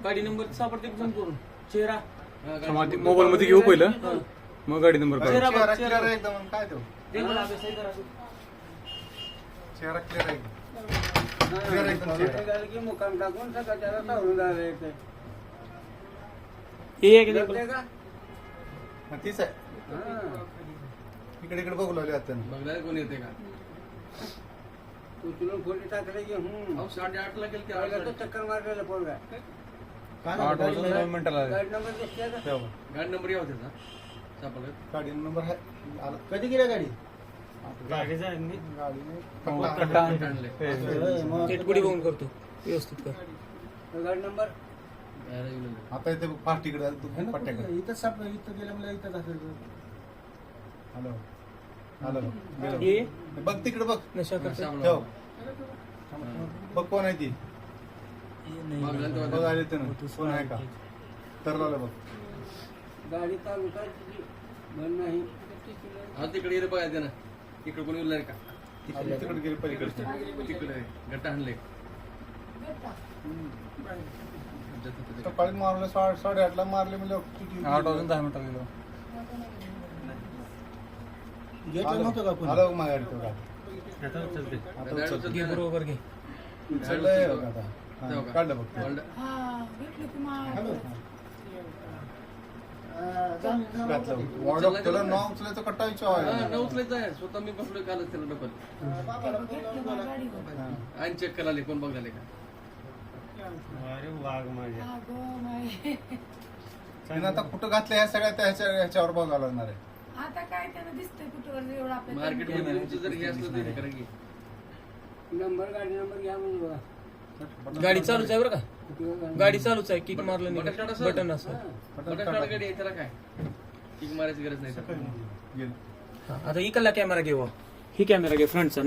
गाडी नंबर सापडते जम करून चेहरा मोबाईल मध्ये घेऊ पहिलं मग गाडी नंबर चेहरा एकदम काय तो चेहरा क्लिअर आहे मुक्काम टाकून सकाळच्या तावरून झाले तीच आहे इकडे इकडे बघू लागले आता बघायला कोण येते का तू तुला फोटो टाकले की 8:30 ला गेल चक्कर मारलेला पोरगा 8 मिनिटाला गाडी नंबर दिसते का गाडी नंबर याव त्याचा सापडला गाडी नंबर आहे कधी गेला गाडी टेटकुडी बघून करतो व्यवस्थित कर गाडी नंबर आता इथे पार्टीकडे तू पट्ट्याकडे इथं साप इथं गेलं मला इथं टाकलं हॅलो हॅलो बघ तिकडे बघ ठेव बघ कोण आहे ती बघ आले ते ना कोण आहे का तरला बघ गाडी चालू करायची बंद नाही हा तिकडे येईल बघायचं ना इकडे कोणी उरलाय का तिकडे गेले पलीकडे तिकडे गट्टा आणले सकाळी मारले 8:30 मारले म्हणजे 8 वाजून 10 मिनिटाला गेलो घेतलं नव्हतं का पुन्हा आलो मागायला तो घे बरोबर घे उचललंय बघ आता काढलं बघ घातलं त्याला नाव उचलायचं कट्टा विचार उचलायचं आहे स्वतः मी बसलोय कालच त्याला डबल आणि चेक करायला कोण बघायला का आता कुठं घातलं ह्या सगळ्या ह्याच्यावर बघावं लागणार आहे आता काय त्याला दिसतंय कुठं एवढं आपल्या मार्केट मध्ये तुमचं जर हे असलं तर करा की नंबर गाडी नंबर घ्या म्हणजे बघा गाडी चालूच आहे बरं का गाडी चालूच आहे किक मारलं नाही बटन असं गाडी आहे त्याला काय किक मारायची गरज नाही गेलं आता इकडला कॅमेरा घेऊ ही कॅमेरा घे फ्रंटचा